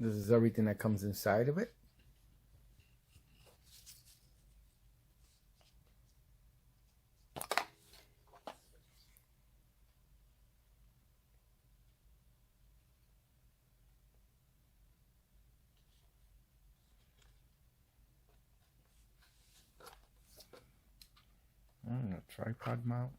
This is everything that comes inside of it. Tripod mount.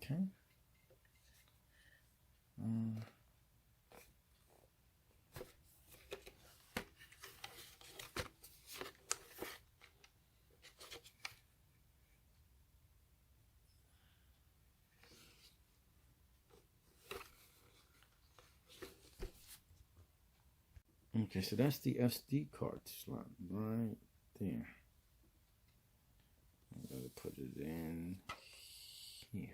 Okay. Okay, so that's the SD card slot right there. I'm going to put it in here.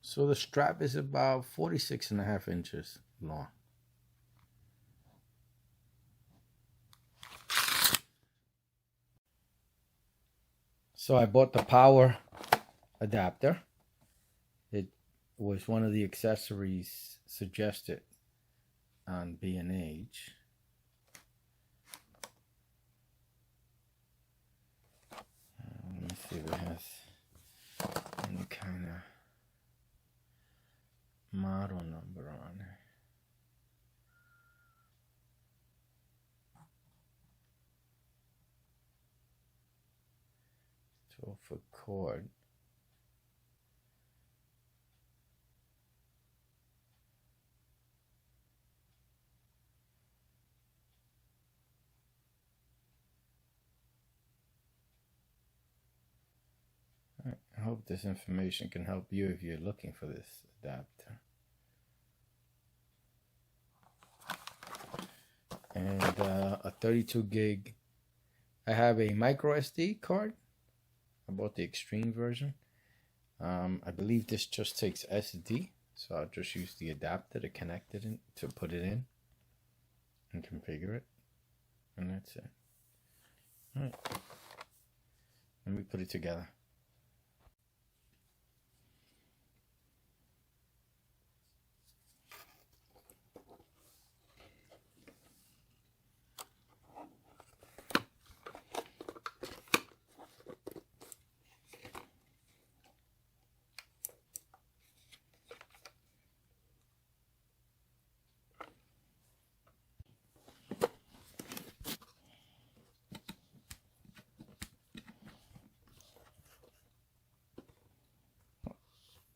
So the strap is about 46.5 inches long. So I bought the power adapter. It was one of the accessories suggested on B&H. Let me see if it has any kind of model number on it. 12-foot cord. All right, I hope this information can help you if you're looking for this adapter. And a 32 gig. I have a micro SD card. I bought the extreme version. I believe this just takes SD, so I'll just use the adapter to connect it in, to put it in and configure it, and that's it. All right, let me put it together.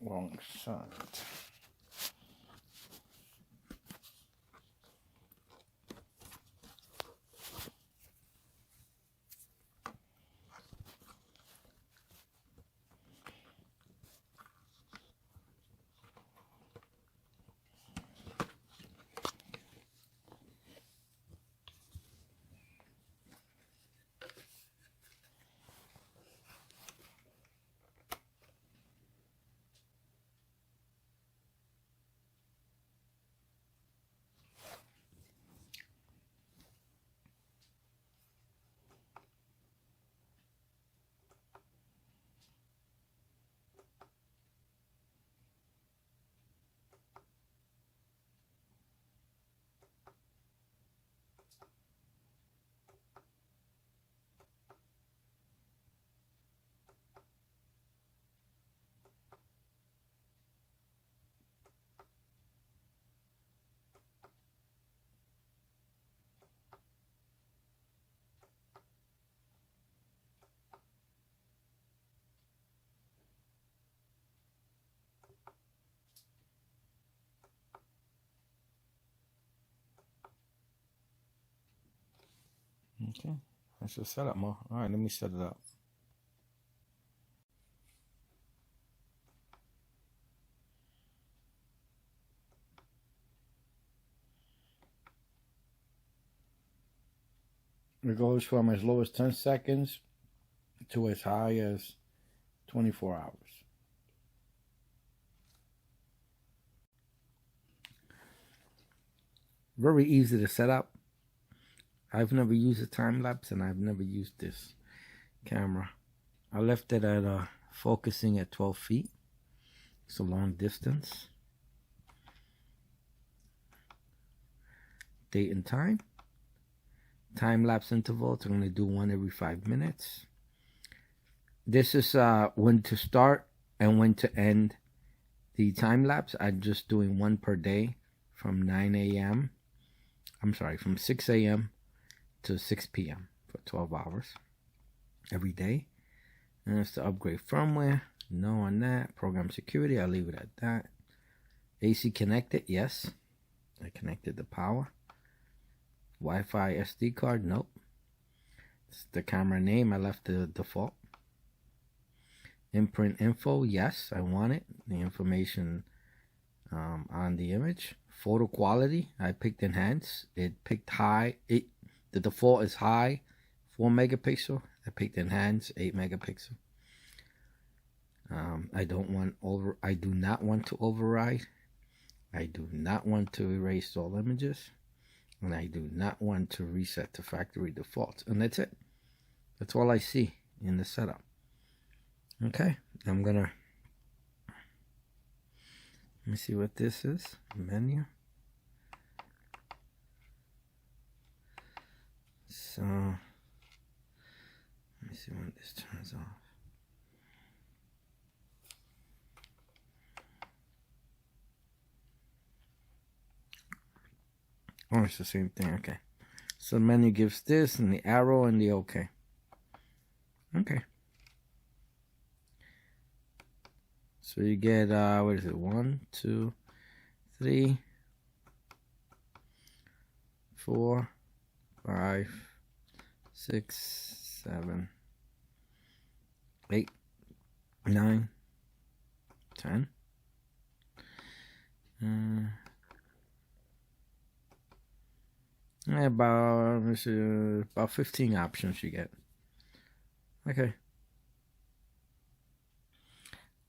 Wrong side. Okay, that's the setup, Mo. All right, let me set it up. It goes from as low as 10 seconds to as high as 24 hours. Very easy to set up. I've never used a time lapse and I've never used this camera. I left it at focusing at 12 feet. It's a long distance. Date and time. Time lapse intervals. I'm going to do one every 5 minutes. This is when to start and when to end the time lapse. I'm just doing one per day from 9 a.m. I'm sorry, from 6 a.m. to 6 p.m. for 12 hours every day. And it's to upgrade firmware. No on that. Program security, I'll leave it at that. AC connected, yes. I connected the power. Wi-Fi SD card, nope. It's the camera name, I left the default. Imprint info, yes, I want it. The information on the image. Photo quality, I picked enhance. It picked high. The default is high, 4 megapixel. I picked enhance, 8 megapixel. I do not want to override. I do not want to erase all images. And I do not want to reset to factory defaults. And that's it. That's all I see in the setup. Okay, I'm gonna, let me see what this is. Menu. So, let me see when this turns off. Oh, it's the same thing. Okay. So menu gives this and the arrow and the OK. Okay. So you get, what is it? 1, 2, 3, 4, 5, 6, 7, 8, 9, 10. About 15 options you get. Okay.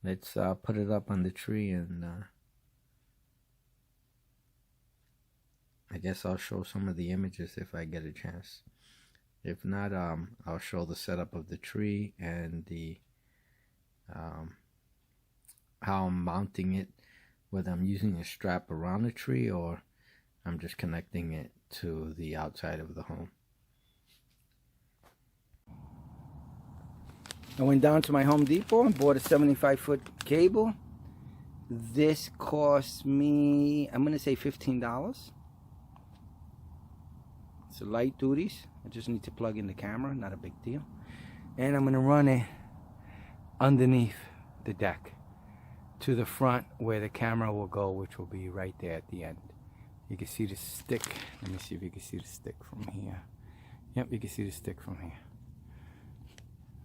Let's put it up on the tree and I guess I'll show some of the images if I get a chance. If not, I'll show the setup of the tree and the how I'm mounting it, whether I'm using a strap around the tree or I'm just connecting it to the outside of the home. I went down to my Home Depot and bought a 75-foot cable. This cost me, I'm going to say $15. It's a light duties. I just need to plug in the camera, not a big deal. And I'm going to run it underneath the deck to the front where the camera will go, which will be right there at the end. You can see the stick. Let me see if you can see the stick from here. Yep, you can see the stick from here.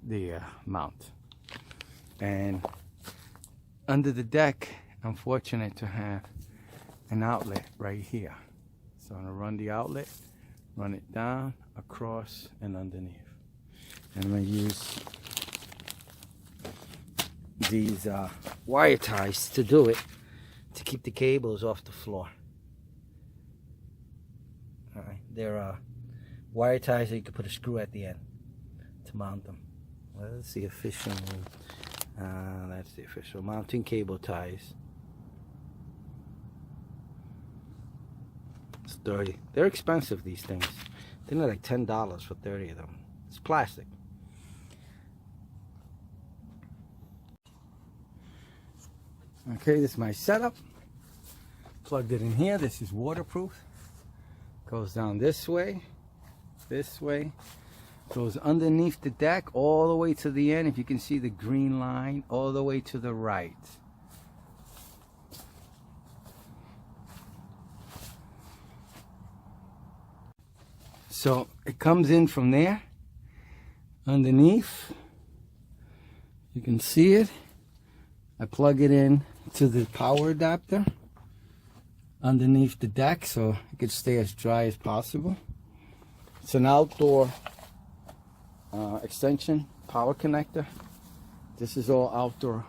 The mount. And under the deck, I'm fortunate to have an outlet right here. So I'm going to run the outlet, run it down, across, and underneath. And I'm going to use these wire ties to do it, to keep the cables off the floor. Alright, they're wire ties that you can put a screw at the end to mount them. Well, that's the official mounting cable ties. It's 30. They're expensive, these things. They're like $10 for 30 of them. It's plastic. Okay, this is my setup. Plugged it in here. This is waterproof. Goes down this way, goes underneath the deck all the way to the end. If you can see the green line, all the way to the right. So it comes in from there, underneath. You can see it. I plug it in to the power adapter underneath the deck so it could stay as dry as possible. It's an outdoor extension power connector. This is all outdoor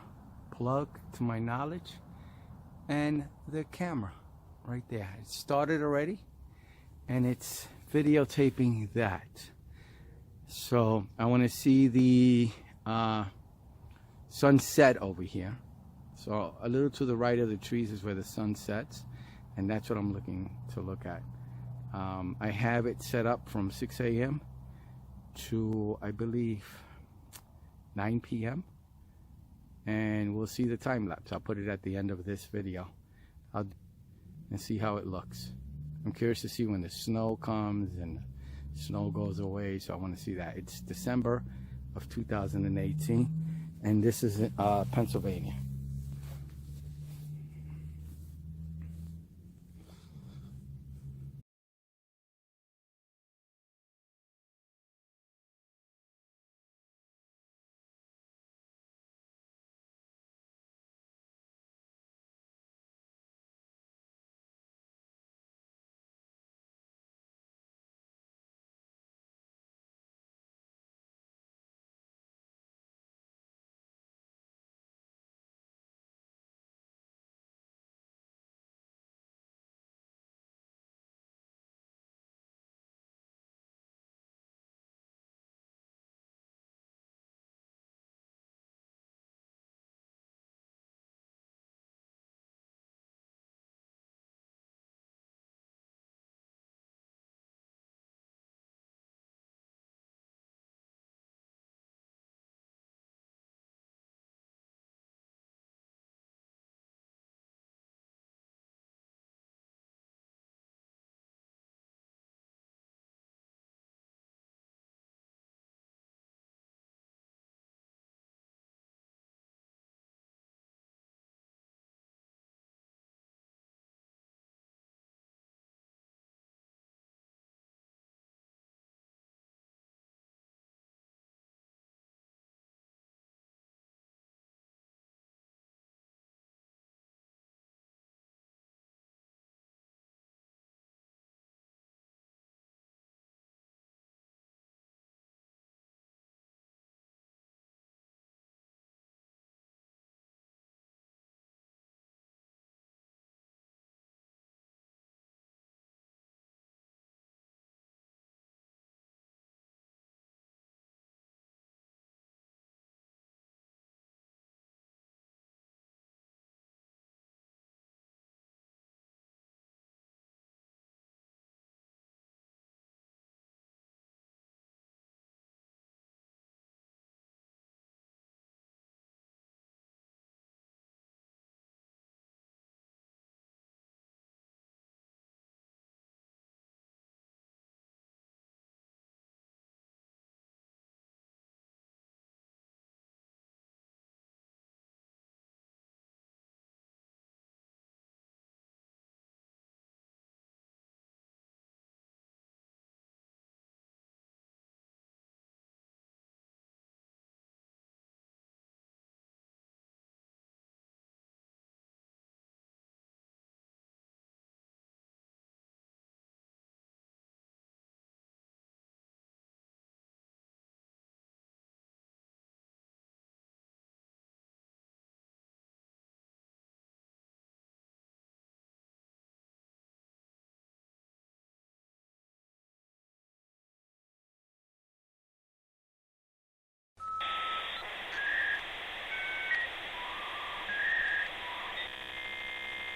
plug to my knowledge. And the camera right there. It started already and it's videotaping that. So I want to see the sunset over here. So a little to the right of the trees is where the sun sets, and that's what I'm looking to look at. I have it set up from 6 a.m. to, I believe, 9 p.m. and we'll see the time lapse. I'll put it at the end of this video and see how it looks. I'm curious to see when the snow comes and the snow goes away, so I want to see that. It's December of 2018, and this is Pennsylvania.